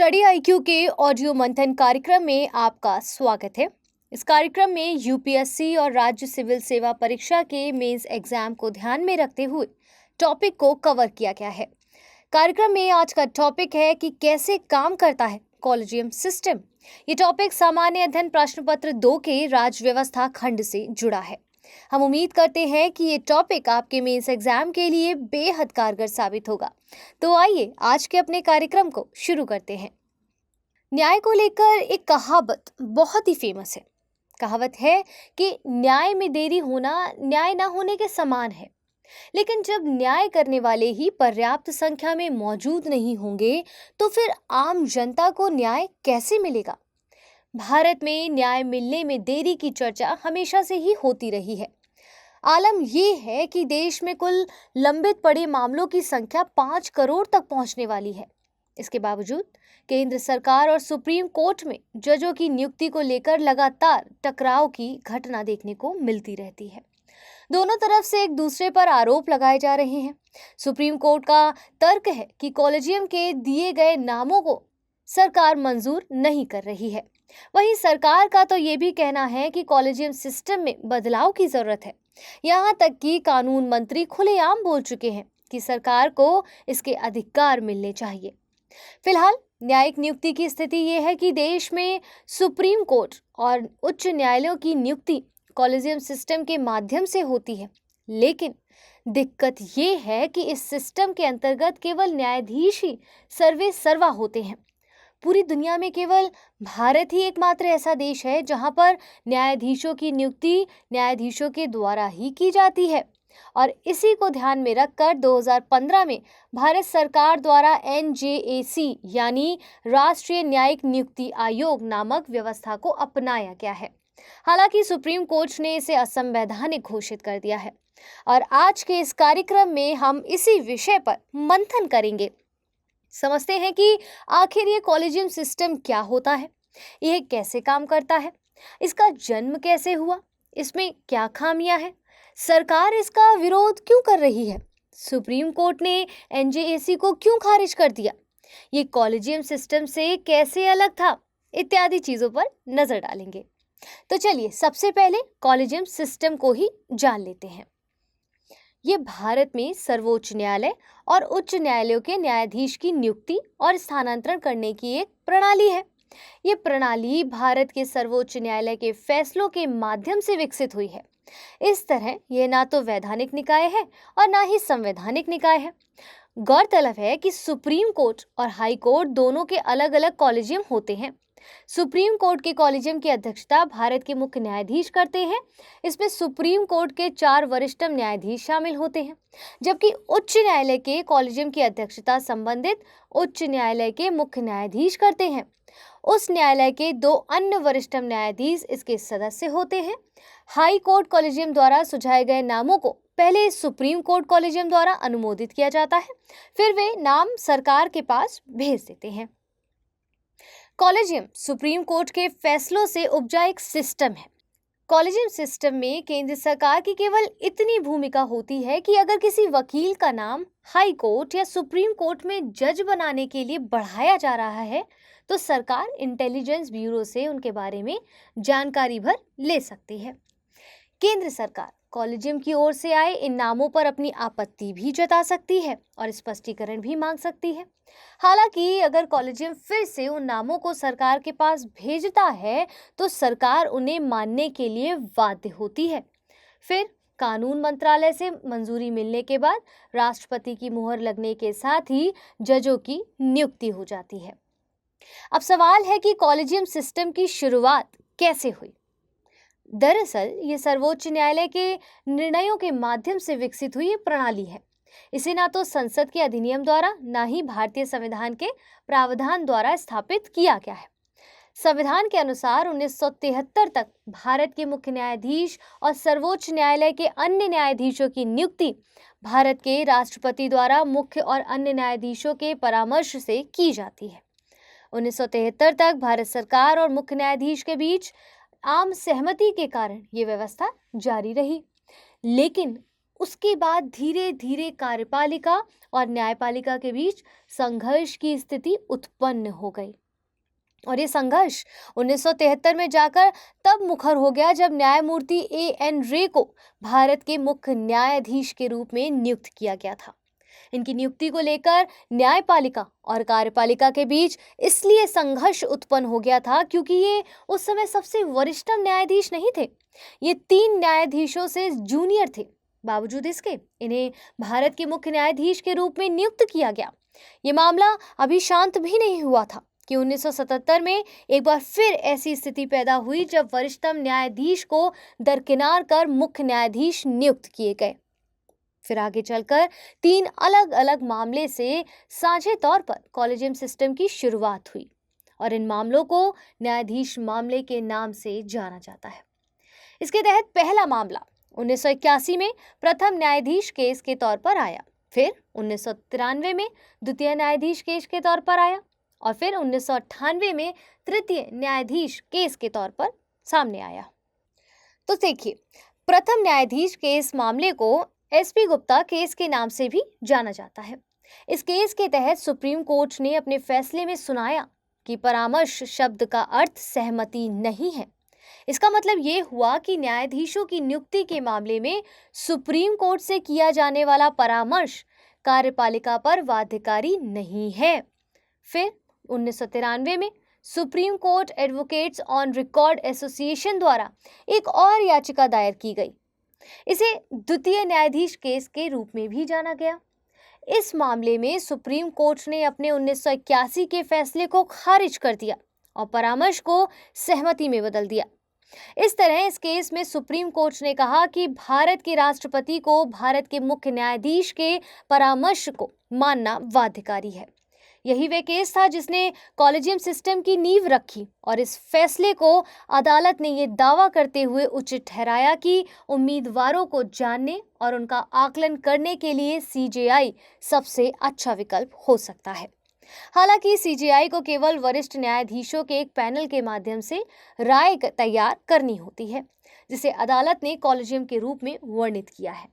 Study IQ के audio मंथन कार्यक्रम में आपका स्वागत है। इस कार्यक्रम में यूपीएससी और राज्य सिविल सेवा परीक्षा के मेंस एग्जाम को ध्यान में रखते हुए टॉपिक को कवर किया गया है। कार्यक्रम में आज का टॉपिक है कि कैसे काम करता है कॉलेजियम सिस्टम। ये टॉपिक सामान्य अध्ययन प्रश्न पत्र 2 के राज्य व्यवस्था खंड से जुड़ा है। हम उम्मीद करते हैं कि ये टॉपिक आपके मेंस एग्जाम के लिए बेहद कारगर साबित होगा। तो आइए आज के अपने कार्यक्रम को शुरू करते हैं। न्याय को लेकर एक कहावत बहुत ही फेमस है। कहावत है कि न्याय में देरी होना न्याय ना होने के समान है। लेकिन जब न्याय करने वाले ही पर्याप्त संख्या में मौजूद नहीं होंगे तो फिर आम जनता को न्याय कैसे मिलेगा। भारत में न्याय मिलने में देरी की चर्चा हमेशा से ही होती रही है। आलम ये है कि देश में कुल लंबित पड़े मामलों की संख्या 5 करोड़ तक पहुंचने वाली है। इसके बावजूद केंद्र सरकार और सुप्रीम कोर्ट में जजों की नियुक्ति को लेकर लगातार टकराव की घटना देखने को मिलती रहती है। दोनों तरफ से एक दूसरे पर आरोप लगाए जा रहे हैं। सुप्रीम कोर्ट का तर्क है कि कॉलेजियम के दिए गए नामों को सरकार मंजूर नहीं कर रही है। वहीं सरकार का तो ये भी कहना है कि कॉलेजियम सिस्टम में बदलाव की जरूरत है। यहाँ तक कि कानून मंत्री खुलेआम बोल चुके हैं कि सरकार को इसके अधिकार मिलने चाहिए। फिलहाल न्यायिक नियुक्ति की स्थिति ये है कि देश में सुप्रीम कोर्ट और उच्च न्यायालयों की नियुक्ति कॉलेजियम सिस्टम के माध्यम से होती है। लेकिन दिक्कत ये है कि इस सिस्टम के अंतर्गत केवल न्यायाधीश ही सर्वे सर्वा होते हैं। पूरी दुनिया में केवल भारत ही एकमात्र ऐसा देश है जहां पर न्यायाधीशों की नियुक्ति न्यायाधीशों के द्वारा ही की जाती है। और इसी को ध्यान में रखकर 2015 में भारत सरकार द्वारा NJAC यानी राष्ट्रीय न्यायिक नियुक्ति आयोग नामक व्यवस्था को अपनाया गया है। हालांकि सुप्रीम कोर्ट ने इसे असंवैधानिक घोषित कर दिया है। और आज के इस कार्यक्रम में हम इसी विषय पर मंथन करेंगे। समझते हैं कि आखिर ये कॉलेजियम सिस्टम क्या होता है, यह कैसे काम करता है, इसका जन्म कैसे हुआ, इसमें क्या खामियां हैं, सरकार इसका विरोध क्यों कर रही है, सुप्रीम कोर्ट ने NJAC को क्यों खारिज कर दिया, ये कॉलेजियम सिस्टम से कैसे अलग था, इत्यादि चीजों पर नजर डालेंगे। तो चलिए सबसे पहले कॉलेजियम सिस्टम को ही जान लेते हैं। ये भारत में सर्वोच्च न्यायालय और उच्च न्यायालयों के न्यायाधीश की नियुक्ति और स्थानांतरण करने की एक प्रणाली है। ये प्रणाली भारत के सर्वोच्च न्यायालय के फैसलों के माध्यम से विकसित हुई है। इस तरह यह ना तो वैधानिक निकाय है और ना ही संवैधानिक निकाय है। गौरतलब है कि सुप्रीम कोर्ट और हाई कोर्ट दोनों के अलग अलग कॉलेजियम होते हैं। सुप्रीम कोर्ट के कॉलेजियम की अध्यक्षता भारत के मुख्य न्यायाधीश करते हैं। इसमें सुप्रीम कोर्ट के 4 वरिष्ठतम न्यायाधीश शामिल होते हैं, जबकि उच्च न्यायालय के कॉलेजियम की अध्यक्षता संबंधित उच्च न्यायालय के मुख्य न्यायाधीश करते हैं। उस न्यायालय के 2 अन्य वरिष्ठतम न्यायाधीश इसके सदस्य होते हैं। हाई कोर्ट कॉलेजियम द्वारा सुझाए गए नामों को पहले सुप्रीम कोर्ट कॉलेजियम द्वारा अनुमोदित किया जाता है, फिर वे नाम सरकार के पास भेज देते हैं। कॉलेजियम सुप्रीम कोर्ट के फैसलों से उपजा एक सिस्टम है। कॉलेजियम सिस्टम में केंद्र सरकार की केवल इतनी भूमिका होती है कि अगर किसी वकील का नाम हाई कोर्ट या सुप्रीम कोर्ट में जज बनाने के लिए बढ़ाया जा रहा है तो सरकार इंटेलिजेंस ब्यूरो से उनके बारे में जानकारी भर ले सकती है। केंद्र सरकार कॉलेजियम की ओर से आए इन नामों पर अपनी आपत्ति भी जता सकती है और स्पष्टीकरण भी मांग सकती है। हालांकि अगर कॉलेजियम फिर से उन नामों को सरकार के पास भेजता है तो सरकार उन्हें मानने के लिए बाध्य होती है। फिर कानून मंत्रालय से मंजूरी मिलने के बाद राष्ट्रपति की मुहर लगने के साथ ही जजों की नियुक्ति हो जाती है। अब सवाल है कि कॉलेजियम सिस्टम की शुरुआत कैसे हुई। दरअसल ये सर्वोच्च न्यायालय के निर्णयों के माध्यम से विकसित हुई प्रणाली है। इसे ना तो संसद के अधिनियम द्वारा ना ही भारतीय संविधान के प्रावधान द्वारा स्थापित किया गया है। संविधान के अनुसार 1973 तक भारत के मुख्य न्यायाधीश और सर्वोच्च न्यायालय के अन्य न्यायाधीशों की नियुक्ति भारत के राष्ट्रपति द्वारा मुख्य और अन्य न्यायाधीशों के परामर्श से की जाती है। 1973 तक भारत सरकार और मुख्य न्यायाधीश के बीच आम सहमति के कारण ये व्यवस्था जारी रही। लेकिन उसके बाद धीरे धीरे कार्यपालिका और न्यायपालिका के बीच संघर्ष की स्थिति उत्पन्न हो गई। और ये संघर्ष 1973 में जाकर तब मुखर हो गया जब न्यायमूर्ति A.N. रे को भारत के मुख्य न्यायाधीश के रूप में नियुक्त किया गया था। इनकी नियुक्ति को लेकर न्यायपालिका और कार्यपालिका के बीच इसलिए संघर्ष उत्पन्न हो गया था क्योंकि ये उस समय सबसे वरिष्ठतम न्यायाधीश नहीं थे। ये 3 न्यायाधीशों से जूनियर थे। बावजूद इसके इन्हें भारत के मुख्य न्यायाधीश के रूप में नियुक्त किया गया। ये मामला अभी शांत भी नहीं हुआ था कि 1977 में एक बार फिर ऐसी स्थिति पैदा हुई जब वरिष्ठतम न्यायाधीश को दरकिनार कर मुख्य न्यायाधीश नियुक्त किए गए। फिर आगे चलकर 3 अलग अलग मामले से साझे तौर पर कॉलेजियम सिस्टम की शुरुआत हुई और इन मामलों को न्यायाधीश मामले के नाम से जाना जाता है। इसके तहत पहला मामला 1981 में प्रथम न्यायाधीश केस के तौर पर आया, फिर 1993 में द्वितीय न्यायाधीश केस के तौर पर आया और फिर 1998 में तृतीय न्यायाधीश केस के तौर पर सामने आया। तो देखिए, प्रथम न्यायाधीश केस मामले को SP गुप्ता केस के नाम से भी जाना जाता है। इस केस के तहत सुप्रीम कोर्ट ने अपने फैसले में सुनाया कि परामर्श शब्द का अर्थ सहमति नहीं है। इसका मतलब ये हुआ कि न्यायाधीशों की नियुक्ति के मामले में सुप्रीम कोर्ट से किया जाने वाला परामर्श कार्यपालिका पर बाध्यकारी नहीं है। फिर 1993 में supreme court advocates on record association द्वारा एक और याचिका दायर की गई। इसे द्वितीय न्यायाधीश केस के रूप में भी जाना गया। इस मामले में सुप्रीम कोर्ट ने अपने 1981 के फैसले को खारिज कर दिया और परामर्श को सहमति में बदल दिया। इस तरह इस केस में सुप्रीम कोर्ट ने कहा कि भारत के राष्ट्रपति को भारत के मुख्य न्यायाधीश के परामर्श को मानना बाध्यकारी है। यही वह केस था जिसने कॉलेजियम सिस्टम की नींव रखी और इस फैसले को अदालत ने ये दावा करते हुए उचित ठहराया कि उम्मीदवारों को जानने और उनका आकलन करने के लिए CJI सबसे अच्छा विकल्प हो सकता है। हालांकि CJI को केवल वरिष्ठ न्यायाधीशों के एक पैनल के माध्यम से राय तैयार करनी होती है, जिसे अदालत ने कॉलेजियम के रूप में वर्णित किया है।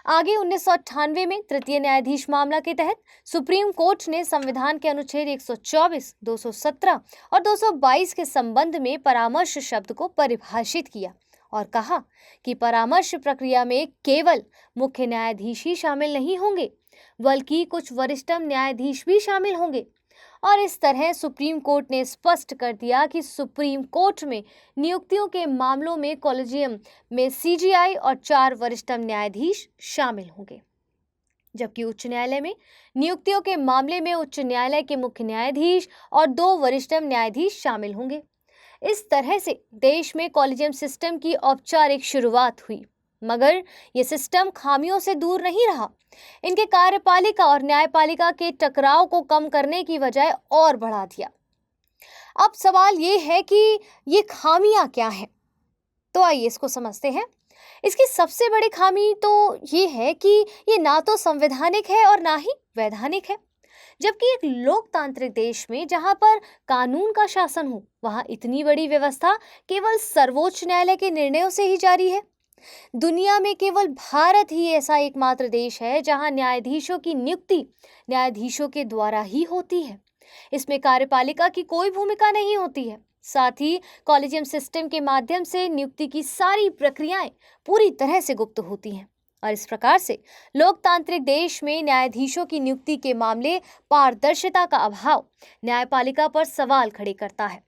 आगे 1998 में तृतीय न्यायाधीश मामला के तहत सुप्रीम कोर्ट ने संविधान के अनुच्छेद 124, 217 और 222 के संबंध में परामर्श शब्द को परिभाषित किया और कहा कि परामर्श प्रक्रिया में केवल मुख्य न्यायाधीश ही शामिल नहीं होंगे, बल्कि कुछ वरिष्ठतम न्यायाधीश भी शामिल होंगे। और इस तरह सुप्रीम कोर्ट ने स्पष्ट कर दिया कि सुप्रीम कोर्ट में नियुक्तियों के मामलों में कॉलेजियम में CJI और 4 वरिष्ठतम न्यायाधीश शामिल होंगे, जबकि उच्च न्यायालय में नियुक्तियों के मामले में उच्च न्यायालय के मुख्य न्यायाधीश और 2 वरिष्ठतम न्यायाधीश शामिल होंगे। इस तरह से देश में कॉलेजियम सिस्टम की औपचारिक शुरुआत हुई, मगर ये सिस्टम खामियों से दूर नहीं रहा। इनके कार्यपालिका और न्यायपालिका के टकराव को कम करने की बजाय और बढ़ा दिया। अब सवाल ये है कि ये खामियां क्या हैं? तो आइए इसको समझते हैं। इसकी सबसे बड़ी खामी तो ये है कि ये ना तो संवैधानिक है और ना ही वैधानिक है। जबकि एक लोकतांत्रिक देश में जहां पर कानून का शासन हो, वहां इतनी बड़ी व्यवस्था केवल सर्वोच्च न्यायालय के निर्णयों से ही जारी है। दुनिया में केवल भारत ही ऐसा एकमात्र देश है जहां न्यायाधीशों की नियुक्ति न्यायाधीशों के द्वारा ही होती है। इसमें कार्यपालिका की कोई भूमिका नहीं होती है। साथ ही कॉलेजियम सिस्टम के माध्यम से नियुक्ति की सारी प्रक्रियाएं पूरी तरह से गुप्त होती हैं और इस प्रकार से लोकतांत्रिक देश में न्यायाधीशों की नियुक्ति के मामले पारदर्शिता का अभाव न्यायपालिका पर सवाल खड़े करता है।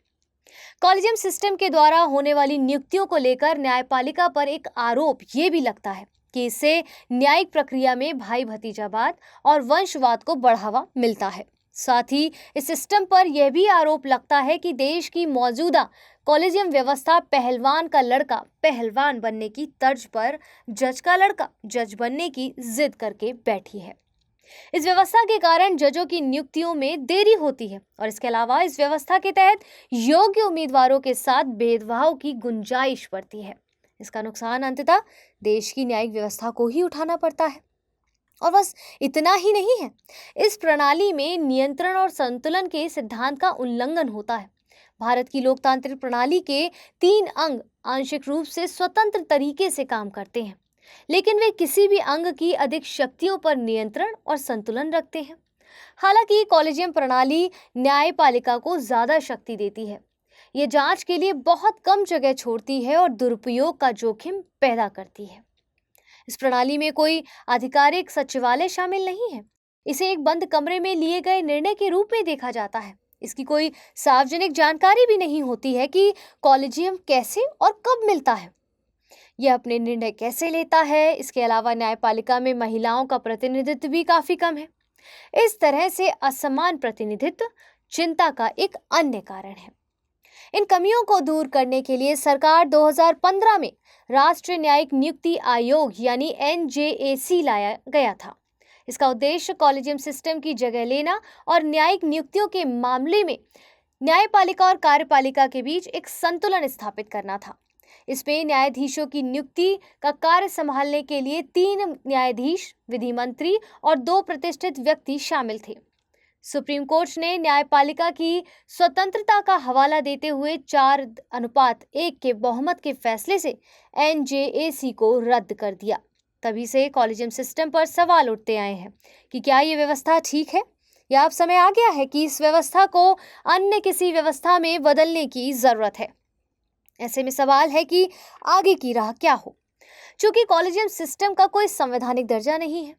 कॉलेजियम सिस्टम के द्वारा होने वाली नियुक्तियों को लेकर न्यायपालिका पर एक आरोप ये भी लगता है कि इससे न्यायिक प्रक्रिया में भाई भतीजावाद और वंशवाद को बढ़ावा मिलता है। साथ ही इस सिस्टम पर यह भी आरोप लगता है कि देश की मौजूदा कॉलेजियम व्यवस्था पहलवान का लड़का पहलवान बनने की तर्ज पर जज का लड़का जज बनने की जिद करके बैठी है। इस व्यवस्था के कारण जजों की नियुक्तियों में देरी होती है और इसके अलावा इस व्यवस्था के तहत योग्य उम्मीदवारों के साथ भेदभाव की गुंजाइश बढ़ती है। इसका नुकसान अंततः देश की न्यायिक व्यवस्था को ही उठाना पड़ता है। और बस इतना ही नहीं है, इस प्रणाली में नियंत्रण और संतुलन के सिद्धांत का उल्लंघन होता है। भारत की लोकतांत्रिक प्रणाली के 3 अंग आंशिक रूप से स्वतंत्र तरीके से काम करते हैं। लेकिन वे किसी भी अंग की अधिक शक्तियों पर नियंत्रण और संतुलन रखते हैं। हालांकि कॉलेजियम प्रणाली न्यायपालिका को ज्यादा शक्ति देती है। ये जांच के लिए बहुत कम जगह छोड़ती है और दुरुपयोग का जोखिम पैदा करती है। इस प्रणाली में कोई आधिकारिक सचिवालय शामिल नहीं है। इसे एक बंद कमरे में लिए गए निर्णय के रूप में देखा जाता है। इसकी कोई सार्वजनिक जानकारी भी नहीं होती है कि कॉलेजियम कैसे और कब मिलता है, यह अपने निर्णय कैसे लेता है। इसके अलावा न्यायपालिका में महिलाओं का प्रतिनिधित्व भी काफी कम है। इस तरह से असमान प्रतिनिधित्व चिंता का एक अन्य कारण है। इन कमियों को दूर करने के लिए सरकार 2015 में राष्ट्रीय न्यायिक नियुक्ति आयोग यानी NJAC लाया गया था। इसका उद्देश्य कॉलेजियम सिस्टम की जगह लेना और न्यायिक नियुक्तियों के मामले में न्यायपालिका और कार्यपालिका के बीच एक संतुलन स्थापित करना था। इसमें न्यायाधीशों की नियुक्ति का कार्य संभालने के लिए 3 न्यायाधीश, विधि मंत्री और 2 प्रतिष्ठित व्यक्ति शामिल थे। सुप्रीम कोर्ट ने न्यायपालिका की स्वतंत्रता का हवाला देते हुए 4:1 के बहुमत के फैसले से NJAC को रद्द कर दिया। तभी से कॉलेजियम सिस्टम पर सवाल उठते आए हैं कि क्या ये व्यवस्था ठीक है या अब समय आ गया है कि इस व्यवस्था को अन्य किसी व्यवस्था में बदलने की जरूरत है। ऐसे में सवाल है कि आगे की राह क्या हो। चूंकि कॉलेजियम सिस्टम का कोई संवैधानिक दर्जा नहीं है,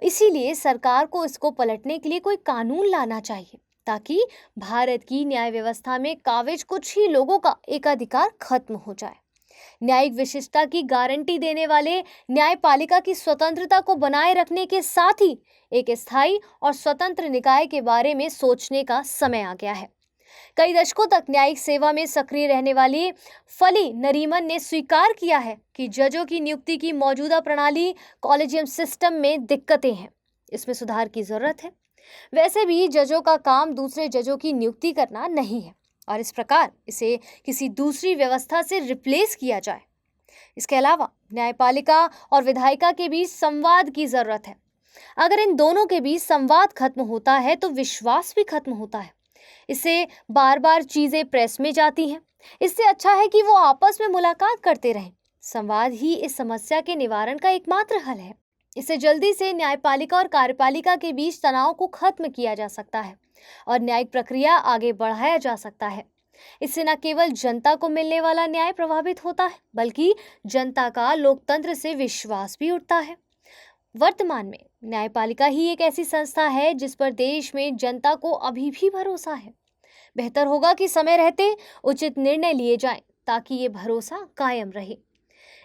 इसीलिए सरकार को इसको पलटने के लिए कोई कानून लाना चाहिए ताकि भारत की न्याय व्यवस्था में काबिज कुछ ही लोगों का एकाधिकार खत्म हो जाए। न्यायिक विशिष्टता की गारंटी देने वाले न्यायपालिका की स्वतंत्रता को बनाए रखने के साथ ही एक स्थायी और स्वतंत्र निकाय के बारे में सोचने का समय आ गया है। कई दशकों तक न्यायिक सेवा में सक्रिय रहने वाली फली नरीमन ने स्वीकार किया है कि जजों की नियुक्ति की मौजूदा प्रणाली कॉलेजियम सिस्टम में दिक्कतें हैं, इसमें सुधार की जरूरत है। वैसे भी जजों का काम दूसरे जजों की नियुक्ति करना नहीं है और इस प्रकार इसे किसी दूसरी व्यवस्था से रिप्लेस किया जाए। इसके अलावा न्यायपालिका और विधायिका के बीच संवाद की जरूरत है। अगर इन दोनों के बीच संवाद खत्म होता है तो विश्वास भी खत्म होता है। इससे बार बार चीजें प्रेस में जाती हैं। इससे अच्छा है कि वो आपस में मुलाकात करते रहें। संवाद ही इस समस्या के निवारण का एकमात्र हल है। इससे जल्दी से न्यायपालिका और कार्यपालिका के बीच तनाव को खत्म किया जा सकता है और न्यायिक प्रक्रिया आगे बढ़ाया जा सकता है। इससे न केवल जनता को मिलने वाला न्याय प्रभावित होता है, बल्कि जनता का लोकतंत्र से विश्वास भी उठता है। वर्तमान में न्यायपालिका ही एक ऐसी संस्था है जिस पर देश में जनता को अभी भी भरोसा है। बेहतर होगा कि समय रहते उचित निर्णय लिए जाएं ताकि ये भरोसा कायम रहे।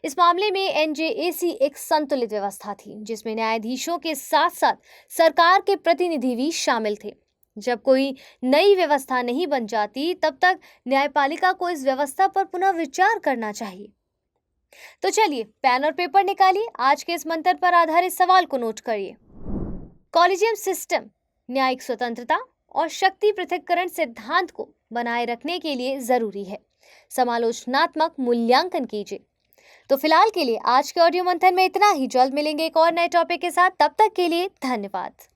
इस मामले में NJAC एक संतुलित व्यवस्था थी जिसमें न्यायाधीशों के साथ साथ सरकार के प्रतिनिधि भी शामिल थे। जब कोई नई व्यवस्था नहीं बन जाती तब तक न्यायपालिका को इस व्यवस्था पर पुनः विचार करना चाहिए। तो चलिए पेन और पेपर निकालिए, आज के इस मंत्र पर आधारित सवाल को नोट करिए। कॉलेजियम सिस्टम न्यायिक स्वतंत्रता और शक्ति पृथक्करण सिद्धांत को बनाए रखने के लिए जरूरी है। समालोचनात्मक मूल्यांकन कीजिए। तो फिलहाल के लिए आज के ऑडियो मंथन में इतना ही। जल्द मिलेंगे एक और नए टॉपिक के साथ। तब तक के लिए धन्यवाद।